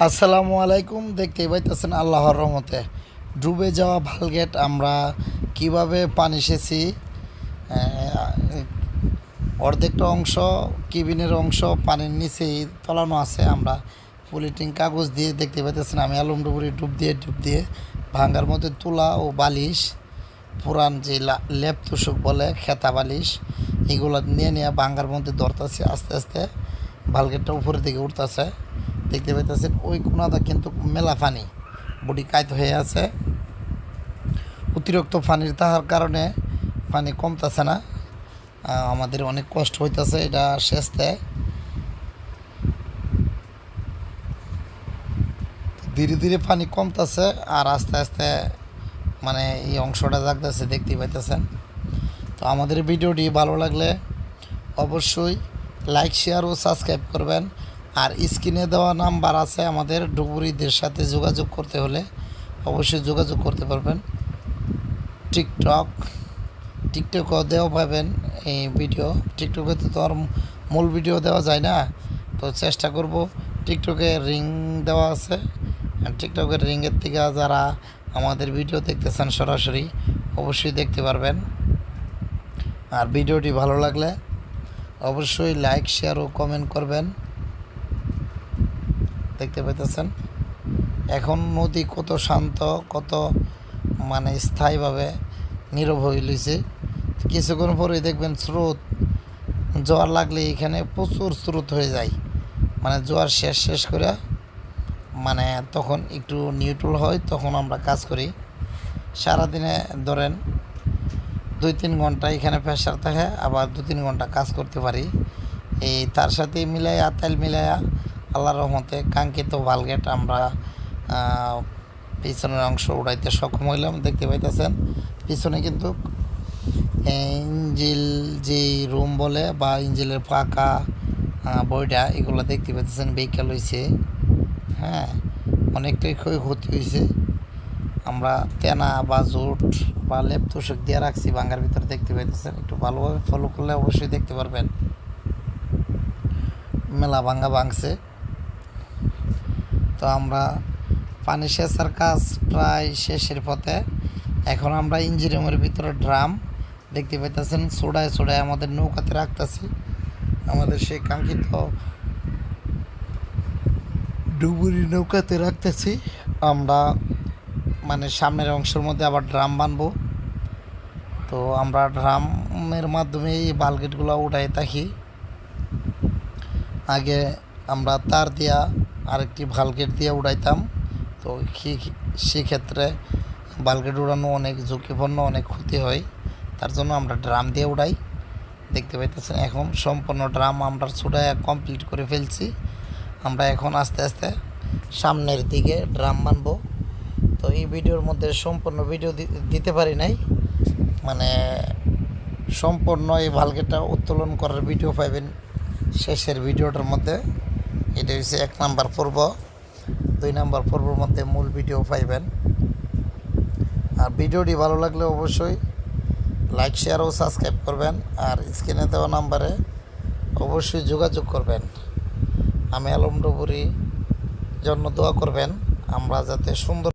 আসসালামু আলাইকুম। দেখতেই পাইতেছেন আল্লাহর রহমতে ডুবে যাওয়া ভালগেট আমরা কিভাবে পানি সেচি। অর্ধেকটা অংশ কেবিনের অংশ পানির নিচেই তলানো আছে। আমরা পলিথিন কাগজ দিয়ে দেখতে পাইতেছেন আমি আলমডুবুরি ডুব দিয়ে ভাঙ্গার মধ্যে তুলা ও বালিশ পুরান যে লেপ তুষক বলে খেতা বালিশ এগুলো নিয়ে ভাঙ্গার মধ্যে ধরতেছি। আস্তে আস্তে ভালগেটটা উপরের দিকে উঠতেছে। দেখতে পাইতেছেন ওই কোনাটা কিন্তু মেলা পানি বডি কায়ত হয়ে আছে। অতিরিক্ত পানির তাহার কারণে পানি কমতেছে না, আমাদের অনেক কষ্ট হইতেছে এটা সেচতে। ধীরে ধীরে পানি কমতেছে আর আস্তে আস্তে মানে এই অংশটা জাগতেছে, দেখতে পাইতেছেন। তো আমাদের ভিডিওটি ভালো লাগলে অবশ্যই লাইক শেয়ার ও সাবস্ক্রাইব করবেন। আর স্ক্রিনে দেওয়া নাম্বার আছে আমাদের ডুবুরিদের সাথে যোগাযোগ করতে হলে অবশ্যই যোগাযোগ করতে পারবেন। টিকটকও দেওয়া পাবেন এই ভিডিও। টিকটকে তো আর মূল ভিডিও দেওয়া যায় না, তো চেষ্টা করব। টিকটকে রিং দেওয়া আছে, টিকটকের রিংয়ের থেকে যারা আমাদের ভিডিও দেখতেছেন সরাসরি অবশ্যই দেখতে পারবেন। আর ভিডিওটি ভালো লাগলে অবশ্যই লাইক শেয়ার ও কমেন্ট করবেন। দেখতে পাইতেছেন এখন নদী কত শান্ত, কত মানে স্থায়ীভাবে নীরব হয়ে লইছে। কিছুক্ষণ পরেই দেখবেন স্রোত, জোয়ার লাগলে এখানে প্রচুর স্রোত হয়ে যায়। মানে জোয়ার শেষ করে মানে তখন একটু নিউট্রাল হয়, তখন আমরা কাজ করি। সারাদিনে ধরেন 2-3 ঘন্টা এখানে প্রেশার থাকে, আবার 2-3 ঘন্টা কাজ করতে পারি। এই তার সাথে মিলাইয়া তেল মিলাইয়া আল্লাহর রহমতে কাঙ্ক্ষিত ভালগেট আমরা পিছনের অংশ উড়াইতে সক্ষম হইলাম। দেখতে পাইতেছেন পিছনে কিন্তু ইঞ্জিল যে রুম বলে বা ইঞ্জিলের পাকা বইটা এগুলো দেখতে পাইতেছেন বেকাল হয়েছে। হ্যাঁ, অনেকটাই ক্ষয়ক্ষতি হয়েছে। আমরা তেনা বা জোট বা লেপ তোষক দিয়ে রাখছি ভাঙ্গার ভিতরে, দেখতে পাইতেছেন। একটু ভালোভাবে ফলো করলে অবশ্যই দেখতে পারবেন মেলা ভাঙছে। তো আমরা পানি সেচার কাজ প্রায় শেষের পথে। এখন আমরা ইঞ্জিন রুমের ভিতরে ড্রাম দেখতে পাইতেছেন ছোড়ায় আমাদের নৌকাতে রাখতেছি। আমাদের সেই কাঙ্ক্ষিত ডুবুরি নৌকাতে রাখতেছি আমরা। মানে সামনের অংশের মধ্যে আবার ড্রাম বানবো। তো আমরা ড্রামের মাধ্যমে এই বালগেটগুলো উঠাই থাকি। আগে আমরা তার দিয়া আরেকটি ভালগেট দিয়ে উড়াইতাম। তো সেক্ষেত্রে বালগেট উড়ানো অনেক ঝুঁকিপূর্ণ, অনেক ক্ষতি হয়। তার জন্য আমরা ড্রাম দিয়ে উড়াই। দেখতে পাইতেছেন এখন সম্পূর্ণ ড্রাম আমরা ছুটায় কমপ্লিট করে ফেলছি। আমরা এখন আস্তে আস্তে সামনের দিকে ড্রাম বানবো। তো এই ভিডিওর মধ্যে সম্পূর্ণ ভিডিও দিতে পারি নাই, মানে সম্পূর্ণ এই ভালগেটটা উত্তোলন করার ভিডিও পাইবেন শেষের ভিডিওটার মধ্যে। এটা হচ্ছে 1 নাম্বার পর্ব, 2 নাম্বার পর্বের মধ্যে মূল ভিডিও পাইবেন। আর ভিডিওটি ভালো লাগলে অবশ্যই লাইক শেয়ার ও সাবস্ক্রাইব করবেন। আর স্ক্রিনে দেওয়া নাম্বারে অবশ্যই যোগাযোগ করবেন। আমি আলমডুবুরি জন্য দোয়া করবেন আমরা যাতে সুন্দর